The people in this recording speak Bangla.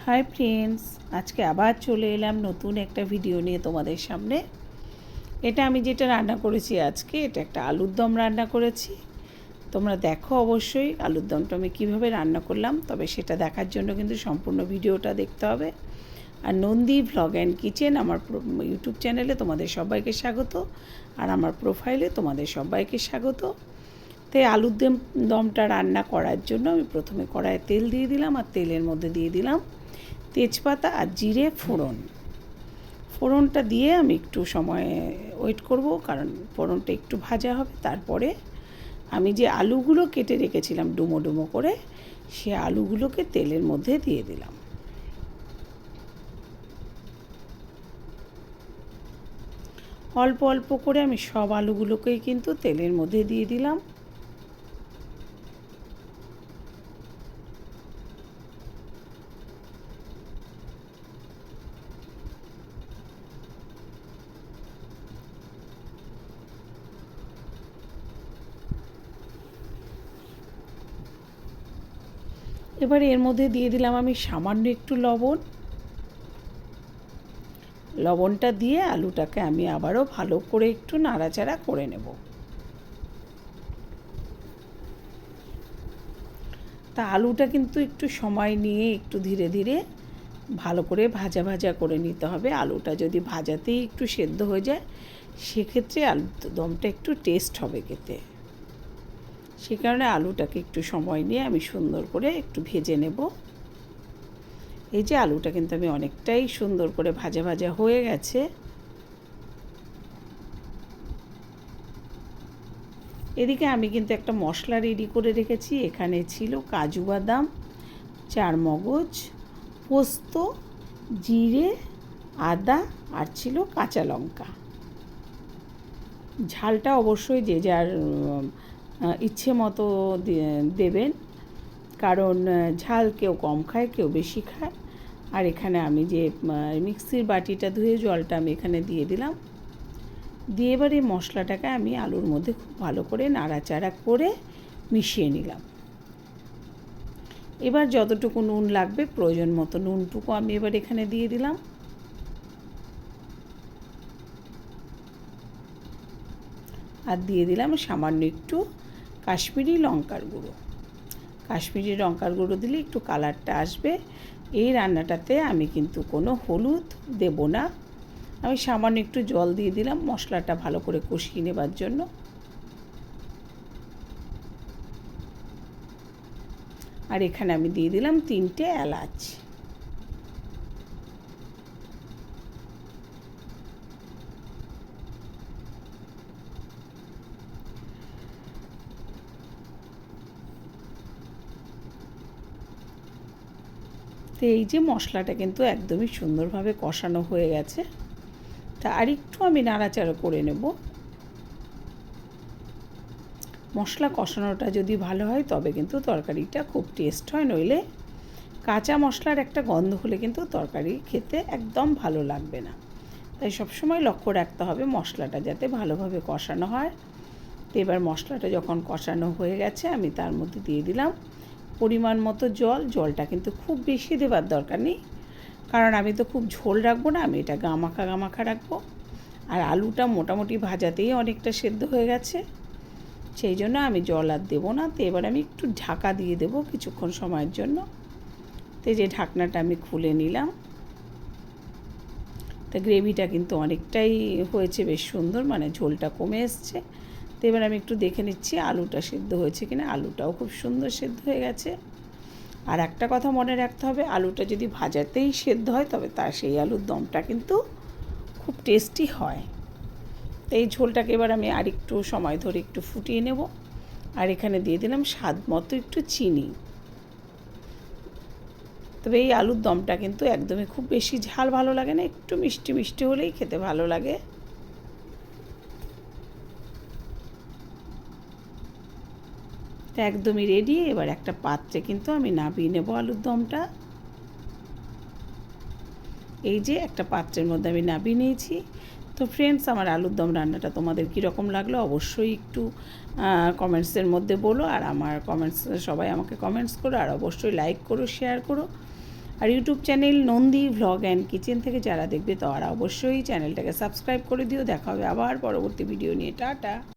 হাই ফ্রেন্ডস, আজকে আবার চলে এলাম নতুন একটা ভিডিও নিয়ে তোমাদের সামনে। এটা আমি যেটা রান্না করেছি আজকে, এটা একটা আলুর দম রান্না করেছি। তোমরা দেখো অবশ্যই আলুর দমটা আমি কীভাবে রান্না করলাম, তবে সেটা দেখার জন্য কিন্তু সম্পূর্ণ ভিডিওটা দেখতে হবে। আর নন্দী ভ্লগ অ্যান্ড কিচেন আমার ইউটিউব চ্যানেলে তোমাদের সবাইকে স্বাগত, আর আমার প্রোফাইলে তোমাদের সবাইকে স্বাগত। তাই আলুর দমটা রান্না করার জন্য আমি প্রথমে কড়াইয়ে তেল দিয়ে দিলাম, আর তেলের মধ্যে দিয়ে দিলাম তেজপাতা আর জিরে ফোড়নটা দিয়ে আমি একটু সময় ওয়েট করব, কারণ ফোড়নটা একটু ভাজা হবে। তারপরে আমি যে আলুগুলো কেটে রেখেছিলাম ডুমো ডুমো করে, সে আলুগুলোকে তেলের মধ্যে দিয়ে দিলাম। অল্প অল্প করে আমি সব আলুগুলোকেই কিন্তু তেলের মধ্যে দিয়ে দিলাম। এবার এর মধ্যে দিয়ে দিলাম আমি সামান্য একটু লবণটা দিয়ে আলুটাকে আমি আবারও ভালো করে একটু নাড়াচাড়া করে নেব। তা আলুটা কিন্তু একটু সময় নিয়ে একটু ধীরে ধীরে ভালো করে ভাজা ভাজা করে নিতে হবে। আলুটা যদি ভাজাতেই একটু সেদ্ধ হয়ে যায়, সেক্ষেত্রে আলুর দমটা একটু টেস্ট হবে খেতে। সে কারণে আলুটাকে একটু সময় নিয়ে আমি সুন্দর করে একটু ভেজে নেব। এই যে আলুটা কিন্তু আমি অনেকটাই সুন্দর করে ভাজা ভাজা হয়ে গেছে। এদিকে আমি কিন্তু একটা মশলা রেডি করে রেখেছি। এখানে ছিল কাজু বাদাম, চারমগজ, পোস্ত, জিরে, আদা, আর ছিল কাঁচা লঙ্কা। ঝালটা অবশ্যই যে যার ইচ্ছে মতো দেবেন, কারণ ঝাল কেউ কম খায়, কেউ বেশি খায়। আর এখানে আমি যে মিক্সির বাটিটা ধুয়ে জলটা আমি এখানে দিয়ে দিলাম। দিয়ে এবার এই মশলাটাকে আমি আলুর মধ্যে খুব ভালো করে নাড়াচাড়া করে মিশিয়ে নিলাম। এবার যতটুকু নুন লাগবে প্রয়োজন মতো নুনটুকু আমি এবার এখানে দিয়ে দিলাম। আর দিয়ে দিলাম সামান্য একটু কাশ্মীরি লঙ্কার গুঁড়ো। কাশ্মীরি লঙ্কার গুঁড়ো দিলে একটু কালারটা আসবে। এই রান্নাটাতে আমি কিন্তু কোনো হলুদ দেব না। আমি সামান্য একটু জল দিয়ে দিলাম মশলাটা ভালো করে কষিয়ে নেবার জন্য। আর এখানে আমি দিয়ে দিলাম 3টে এলাচ। তো এই যে মশলাটা কিন্তু একদমই সুন্দরভাবে কষানো হয়ে গেছে। তা আরেকটু আমি নাড়াচাড়া করে নেব। মশলা কষানোটা যদি ভালো হয় তবে কিন্তু তরকারিটা খুব টেস্ট হয়, নইলে কাঁচা মশলার একটা গন্ধ হলে কিন্তু তরকারি খেতে একদম ভালো লাগবে না। তাই সবসময় লক্ষ্য রাখতে হবে মশলাটা যাতে ভালোভাবে কষানো হয়। তো এবার মশলাটা যখন কষানো হয়ে গেছে, আমি তার মধ্যে দিয়ে দিলাম পরিমাণ মতো জল। জলটা কিন্তু খুব বেশি দেবার দরকার নেই, কারণ আমি তো খুব ঝোল রাখবো না, আমি এটা গামাখা রাখবো। আর আলুটা মোটামুটি ভাজাতেই অনেকটা সেদ্ধ হয়ে গেছে, সেই জন্য আমি জল আর দেবো না। তো এবার আমি একটু ঢাকা দিয়ে দেবো কিছুক্ষণ সময়ের জন্য। তো যে ঢাকনাটা আমি খুলে নিলাম। তা গ্রেভিটা কিন্তু অনেকটাই হয়েছে, বেশ সুন্দর, মানে ঝোলটা কমে এসছে। তো এবার আমি একটু দেখে নিচ্ছি আলুটা সেদ্ধ হয়েছে কিনা। আলুটাও খুব সুন্দর সেদ্ধ হয়ে গেছে। আর একটা কথা মনে রাখতে হবে, আলুটা যদি ভাজাতেই সেদ্ধ হয় তবে তার সেই আলুর দমটা কিন্তু খুব টেস্টি হয়। তো এই ঝোলটাকে এবার আমি আরেকটু সময় ধরে একটু ফুটিয়ে নেব। আর এখানে দিয়ে দিলাম স্বাদ মতো একটু চিনি। তবে এই আলুর দমটা কিন্তু একদমই খুব বেশি ঝাল ভালো লাগে না, একটু মিষ্টি মিষ্টি হলেই খেতে ভালো লাগে। তো একদমই রেডি। এবার একটা পাত্রে কিন্তু আমি নামিয়ে নেব আলুর দমটা। এই যে একটা পাত্রের মধ্যে আমি নামিয়ে নিয়েছি। তো ফ্রেন্ডস, আমার আলুর দম রান্নাটা তোমাদের কীরকম লাগলো অবশ্যই একটু কমেন্টসের মধ্যে বলো। আর আমার কমেন্টস সবাই আমাকে কমেন্টস করো, আর অবশ্যই লাইক করো, শেয়ার করো। আর YouTube channel Nandi vlog and kitchen থেকে যারা দেখবে তারা অবশ্যই চ্যানেলটাকে সাবস্ক্রাইব করে দিও। দেখা হবে আবার পরবর্তী ভিডিও নিয়ে। টাটা।